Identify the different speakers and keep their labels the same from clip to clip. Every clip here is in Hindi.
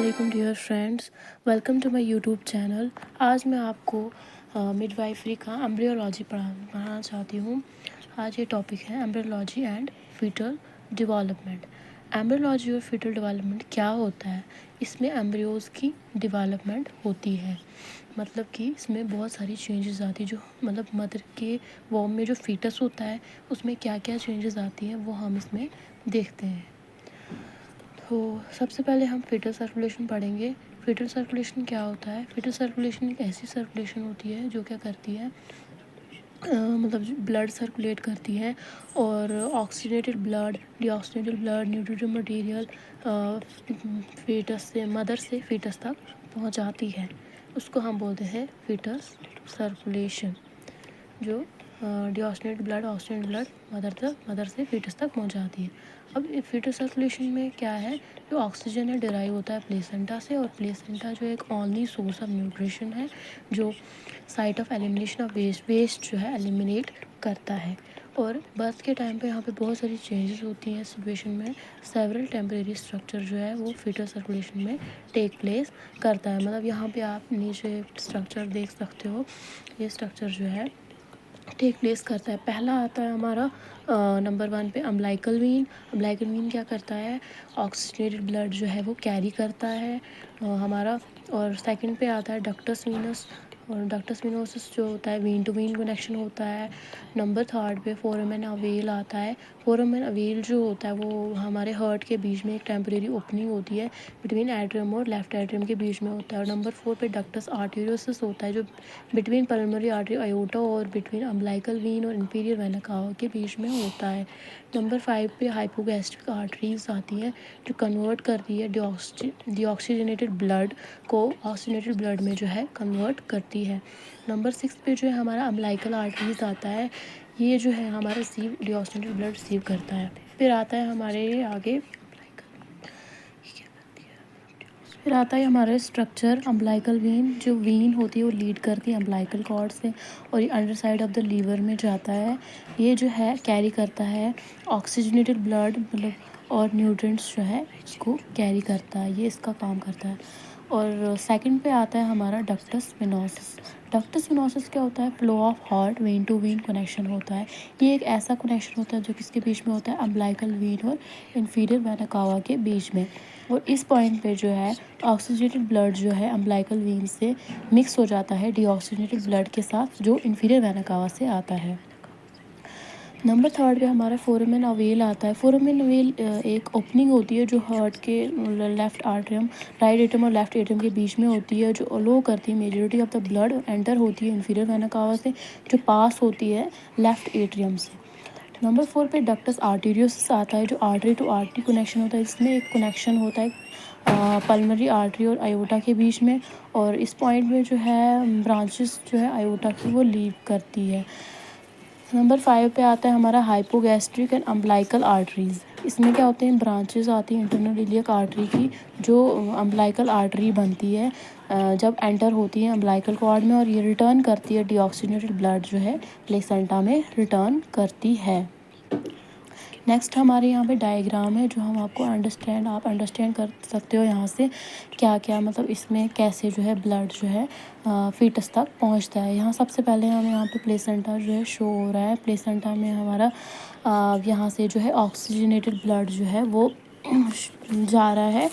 Speaker 1: वालेकुम dear friends, welcome to my YouTube channel. आज मैं आपको मिडवाइफरी का एम्ब्रियोलॉजी पढ़ाना चाहती हूँ। आज ये टॉपिक है embryology and fetal development. Embryology और फीटल डेवलपमेंट क्या होता है? इसमें एम्ब्रियोज़ की डेवलपमेंट होती है, मतलब कि इसमें बहुत सारी चेंजेस आती है। जो मतलब मदर के वॉम में जो फीटस होता है उसमें क्या क्या चेंजेस आती हैं वो हम इसमें देखते हैं। तो सबसे पहले हम फीटल सर्कुलेशन पढ़ेंगे। फीटल सर्कुलेशन क्या होता है? फीटल सर्कुलेशन एक ऐसी सर्कुलेशन होती है जो क्या करती है, मतलब ब्लड सर्कुलेट करती है और oxidated blood, deoxidated blood, nutritive material foetus से मदर से फीटस तक पहुंचाती है। उसको हम बोलते हैं फीटस सर्कुलेशन। जो deoxidated blood, oxidated blood mother से फीटस तक पहुंचाती है। अब फीटस सर्कुलेशन में क्या है, जो ऑक्सीजन है डिराइव होता है प्लेसेंटा से, और प्लेसेंटा जो एक ओनली सोर्स ऑफ न्यूट्रिशन है जो site of elimination of waste जो है एलिमिनेट करता है। और बर्थ के टाइम पे यहाँ पे बहुत सारी चेंजेस होती हैं सिचुएशन में। सेवरल टेम्परेरी स्ट्रक्चर जो है वो फीटस सर्कुलेशन में टेक प्लेस करता है। मतलब यहाँ पे आप नीचे स्ट्रक्चर देख सकते हो, ये स्ट्रक्चर जो है टेक प्लेस करता है। पहला आता है हमारा नंबर 1 पे अम्बिलिकल वीन। अम्बिलिकल वीन क्या करता है, ऑक्सीजनेटेड ब्लड जो है वो कैरी करता है हमारा। और सेकंड पे आता है डक्टस वीनस, और डक्टस विनोसस जो होता है वीन टू वीन कनेक्शन होता है। नंबर 3 पे फोरामेन अवेल आता है। फोरामेन अवेल जो होता है वो हमारे हार्ट के बीच में एक टेम्परेरी ओपनिंग होती है, बिटवीन एट्रियम और लेफ्ट एट्रियम के बीच में होता है। और नंबर 4 पे डक्टस आर्टेरियोसस होता है जो बिटवीन पल्मोनरी आर्टरी आयोटा और बिटवीन अम्बिलिकल वीन और इंफीरियर वेना कावा के बीच में होता है। नंबर 5 पे हाइपोगैस्ट्रिक आर्टरीज आती हैं जो कन्वर्ट करती है डीऑक्सीजनेटेड ब्लड को ऑक्सीजनेटेड ब्लड में जो है कन्वर्ट करती है। नंबर 6 पे जो है हमारा अम्बिलिकल आर्टरीज आता है, ये जो है हमारा रिसीव डीऑक्सीजनेटेड ब्लड रिसीव करता है। फिर आता है हमारे आगे, फिर आता है हमारा स्ट्रक्चर अम्बिलिकल वीन। जो वीन होती है वो लीड करती है अम्बिलिकल कॉर्ड से और ये under side of the liver में जाता है। ये जो है कैरी करता है ऑक्सीजनेटेड ब्लड, मतलब और न्यूट्रिएंट्स जो है इसको कैरी करता है, ये इसका काम करता है। और सेकंड पे आता है हमारा डक्टस विनोसस। डक्टस विनोसस क्या होता है, flow of heart vein to vein connection होता है। ये एक ऐसा कनेक्शन होता है जो किसके बीच में होता है, अम्बिलिकल वीन और इंफीरियर वेना कावा के बीच में। और इस पॉइंट पे जो है ऑक्सीजनेटेड ब्लड जो है अम्बिलिकल वीन से मिक्स हो जाता है डीऑक्सीजनेटेड ब्लड के साथ जो इंफीरियर वेना कावा से आता है। नंबर 3 पे हमारा फोरामेन अवेल आता है। फोरामेन अवेल एक ओपनिंग होती है जो हार्ट के लेफ्ट आर्टरियम, राइट एट्रियम और लेफ्ट एट्रियम के बीच में होती है, जो अलो करती है majority of the blood enter होती है इंफीरियर वेना कावा से, जो पास होती है लेफ्ट एट्रियम से। नंबर 4 पे डक्टस आर्टेरियोसस आता है, जो आर्टरी टू आर्टरी कनेक्शन होता है। इसमें एक कनेक्शन होता है पल्मोनरी आर्टरी और आयोटा के बीच में, और इस पॉइंट में जो है ब्रांचेस जो है आयोटा की वो लीव करती है। नंबर 5 पे आता है हमारा हाइपोगैस्ट्रिक एंड अम्बिलिकल आर्टरीज। इसमें क्या होते हैं, ब्रांचेस आती हैं इंटरनल इलियक आर्टरी की, जो अम्बिलिकल आर्टरी बनती है जब एंटर होती है अम्बिलिकल कॉर्ड में, और ये रिटर्न करती है डीऑक्सीजनेटेड ब्लड जो है प्लेसेंटा में रिटर्न करती है। नेक्स्ट हमारे यहाँ पे डायग्राम है जो हम आपको आप अंडरस्टैंड कर सकते हो यहाँ से क्या क्या, मतलब इसमें कैसे जो है ब्लड जो है फीटस तक पहुँचता है। यहाँ सबसे पहले हमें यहाँ पे प्लेसेंटा जो है शो हो रहा है। प्लेसेंटा में हमारा यहाँ से जो है ऑक्सीजनेटेड ब्लड जो है वो जा रहा है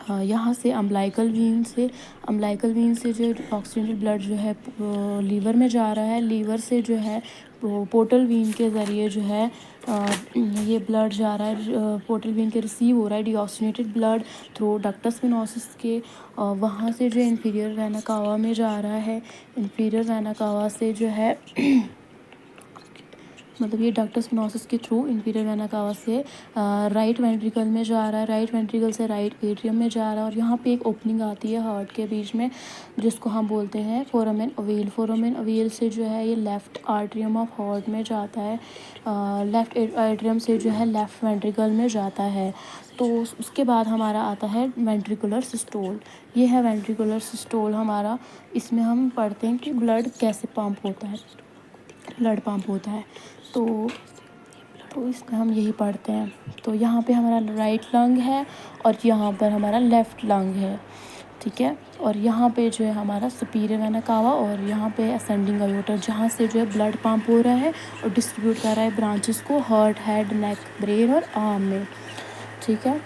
Speaker 1: यहाँ से अम्बिलिकल वीन से जो ऑक्सीजनेटेड ब्लड जो है लीवर में जा रहा है। लीवर से जो है पोर्टल वीन के ज़रिए जो है ये ब्लड जा रहा है, पोर्टल वीन के रिसीव हो रहा है deoxygenated blood through ductus venosus के। वहाँ से जो इंफीरियर वेना कावा में जा रहा है। इंफीरियर वेना कावा से जो है मतलब ये डक्टस विनोसस के थ्रू इंफीरियर वेना कावा से राइट वेंट्रिकल में जा रहा है, राइट वेंट्रिकल से राइट एट्रियम में जा रहा है। और यहाँ पे एक ओपनिंग आती है हार्ट के बीच में जिसको हम बोलते हैं फोरामेन अवेल। फोरामेन अवेल से जो है ये लेफ़्ट आर्टरियम ऑफ हार्ट में जाता है, लेफ़्ट एट्रियम से जो है लेफ़्ट वेंट्रिकल में जाता है। तो उसके बाद हमारा आता है वेंट्रिकुलर सिस्टोल। ये है वेंट्रिकुलर सिस्टोल हमारा। इसमें हम पढ़ते हैं कि ब्लड कैसे पंप होता है, ब्लड पंप होता है। तो तो इसमें हम यही पढ़ते हैं। तो यहाँ पे हमारा राइट लंग है और यहाँ पर हमारा लेफ़्ट लंग है, ठीक है। और यहाँ पे जो है हमारा सुपीरियर वेना कावा और यहाँ पे असेंडिंग अयोटा, जहाँ से जो है ब्लड पंप हो रहा है और डिस्ट्रीब्यूट कर रहा है ब्रांचेस को हार्ट, हेड, नेक, ब्रेन और आर्म में, ठीक है।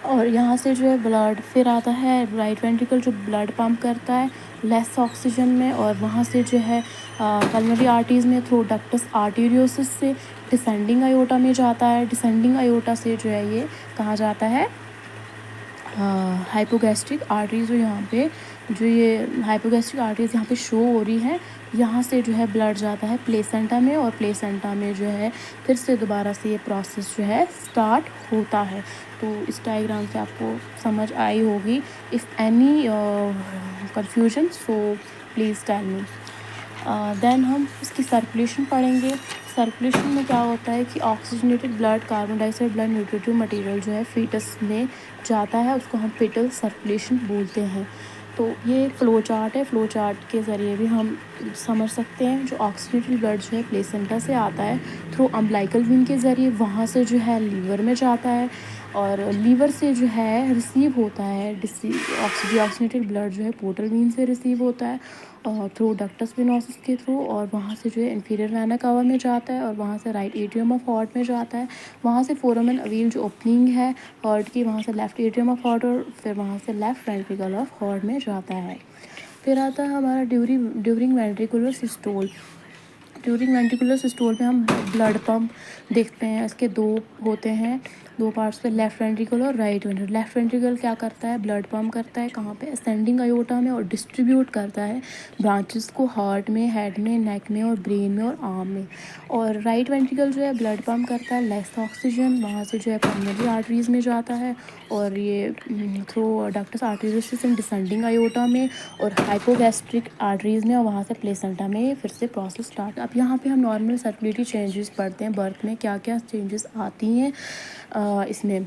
Speaker 1: और यहाँ से जो है ब्लड फिर आता है राइट वेंट्रिकल जो ब्लड पंप करता है लेस ऑक्सीजन में, और वहाँ से जो है पल्मोनरी आर्टरीज में थ्रू डक्टस आर्टेरियोसिस से डिसेंडिंग अयोटा में जाता है। डिसेंडिंग अयोटा से जो है ये कहाँ जाता है, हाइपोगैस्ट्रिक आर्टरीज, जो ये हाइपोगैस्ट्रिक आर्टरीज यहाँ पे शो हो रही है, यहाँ से जो है ब्लड जाता है प्लेसेंटा में, और प्लेसेंटा में जो है फिर से दोबारा से ये प्रोसेस जो है स्टार्ट होता है। तो इस डायग्राम से आपको समझ आई होगी। If any confusion so please tell me. Then हम इसकी सर्कुलेशन पढ़ेंगे। सर्कुलेशन में क्या होता है कि oxygenated blood, carbon dioxide blood, nutritive material जो है फीटस में जाता है, उसको हम फीटल सर्कुलेशन बोलते हैं। तो ये फ़्लो चार्ट है, फ़्लो चार्ट के ज़रिए भी हम समझ सकते हैं। जो ऑक्सीजनेटेड ब्लड जो है प्लेसेंटा से आता है थ्रू अम्बिलिकल वेन के ज़रिए, वहाँ से जो है लीवर में जाता है, और लीवर से जो है रिसीव होता है ऑक्सीजनेटेड ब्लड जो है पोर्टल वेन से रिसीव होता है और थ्रू डक्टस वेनोसिस के थ्रू, और वहाँ से जो है इंफीरियर वेना कावा में जाता है, और वहाँ से राइट एट्रियम ऑफ हार्ट में जाता है, वहाँ से फोरामेन अवील जो ओपनिंग है हार्ट की, वहाँ से लेफ़्ट एट्रियम ऑफ हार्ट, और फिर वहाँ से लेफ़्ट वेंट्रिकल ऑफ हार्ट में जाता है। फिर आता है हमारा during ventricular systole. During ventricular systole में हम ब्लड पंप देखते हैं। इसके दो होते हैं, दो पार्ट्स पे, लेफ़्ट वेंट्रिकल और राइट वेंट्रिकल। लेफ़्ट वेंट्रिकल क्या करता है, ब्लड पंप करता है कहाँ पे, असेंडिंग अयोटा में, और डिस्ट्रीब्यूट करता है ब्रांचेस को हार्ट में, हेड में, नेक में और ब्रेन में और आर्म में। और राइट वेंट्रिकल जो है ब्लड पंप करता है लेस ऑक्सीजन, वहाँ से जो है पल्मोनरी आर्टरीज़ में जाता है, और ये through ductus arteriosus in descending aorta में और हाइपोगैस्ट्रिक आर्टरीज़ में, और वहाँ से प्लेसेंटा में फिर से प्रोसेस स्टार्ट। अब यहाँ पे हम नॉर्मल सर्कुलेटरी चेंजेस पढ़ते हैं, बर्थ में क्या क्या चेंजेस आती हैं इसमें।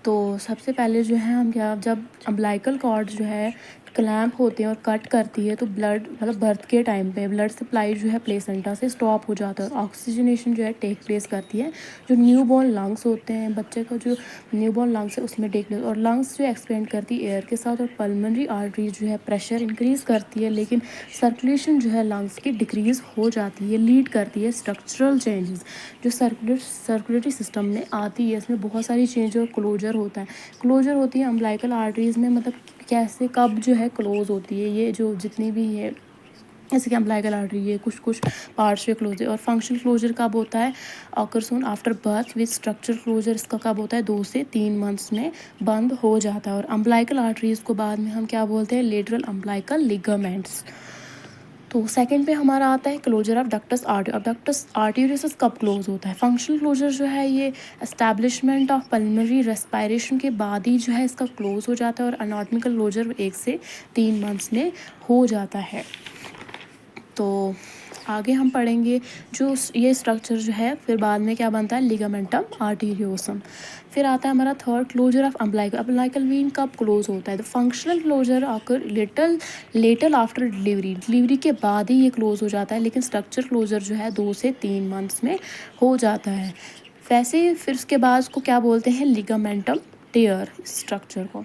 Speaker 1: तो सबसे पहले जो है हम जब अम्बिलिकल कॉर्ड जो है क्लैम्प होते हैं और कट करती है, तो ब्लड मतलब बर्थ के टाइम पे ब्लड सप्लाई जो है प्लेसेंटा से स्टॉप हो जाता है, और ऑक्सीजनेशन जो है टेक प्लेस करती है। जो न्यूबॉर्न लंग्स होते हैं बच्चे का, जो न्यूबॉर्न लंग्स है उसमें टेक प्लेस, और लंग्स जो एक्सपेंड करती है एयर के साथ, और पल्मोनरी आर्टरीज जो है प्रेशर इंक्रीज़ करती है, लेकिन सर्कुलेशन जो है लंग्स की डिक्रीज़ हो जाती है, लीड करती है स्ट्रक्चरल चेंजेस जो सर्कुलेटरी सिस्टम में आती है। इसमें बहुत सारी चेंज और क्लोजर होता है। क्लोजर होती है अम्बिलिकल आर्टरीज़ में, मतलब कैसे कब जो है क्लोज़ होती है, ये जो जितनी भी है जैसे कि अम्बिलिकल आर्टरी है कुछ पार्ट्स पे क्लोज है। और फंक्शनल क्लोजर कब होता है, occurs on after birth with structure closure, इसका कब होता है 2 से 3 मंथ्स में बंद हो जाता है। और अम्बिलिकल आर्टरीज़ को बाद में हम क्या बोलते हैं, लेटरल अम्बिलिकल लिगामेंट्स। तो सेकंड पे हमारा आता है क्लोजर ऑफ डक्टस आर्टरी। अब डक्टस आर्टेरियोसिस कब क्लोज होता है, फंक्शनल क्लोजर जो है ये एस्टैब्लिशमेंट ऑफ पल्मोनरी रेस्पिरेशन के बाद ही जो है इसका क्लोज हो जाता है, और अनाटॉमिकल क्लोजर 1 से 3 मंथ्स में हो जाता है। तो आगे हम पढ़ेंगे जो ये स्ट्रक्चर जो है फिर बाद में क्या बनता है, लिगामेंटम आर्टेरियोसम। फिर आता है हमारा third closure of umbilical. Umbilical vein कब क्लोज होता है, तो फंक्शनल क्लोजर आकर लेटल आफ्टर डिलीवरी के बाद ही ये क्लोज हो जाता है, लेकिन स्ट्रक्चर क्लोजर जो है 2 से 3 मंथ्स में हो जाता है। वैसे फिर उसके बाद उसको क्या बोलते हैं, लिगामेंटम टेयर, स्ट्रक्चर को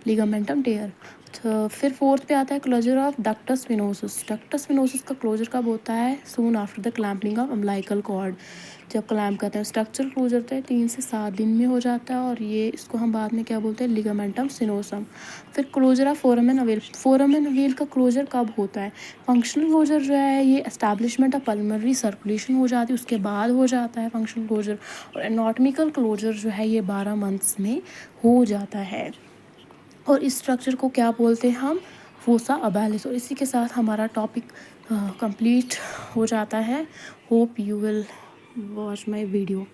Speaker 1: लिगामेंटम टेयर। तो फिर फोर्थ पे आता है closure of ductus venosus. Ductus venosus का क्लोजर कब होता है, soon after the clamping of umbilical cord, जब क्लैम्प करते हैं। स्ट्रक्चर क्लोजर तो 3 से 7 दिन में हो जाता है, और ये इसको हम बाद में क्या बोलते हैं, लिगामेंटम सिनोसम। फिर closure of foramen ovale. Foramen ovale का क्लोजर कब होता है, फंक्शनल क्लोजर जो है ये एस्टैब्लिशमेंट ऑफ पल्मोनरी सर्कुलेशन हो जाती है उसके बाद हो जाता है फंक्शनल क्लोजर, और एनाटॉमिकल क्लोजर जो है ये 12 मंथ्स में हो जाता है। और इस स्ट्रक्चर को क्या बोलते हैं हम, फोसा अबैलिस। और इसी के साथ हमारा टॉपिक कंप्लीट हो जाता है। Hope you will watch my video.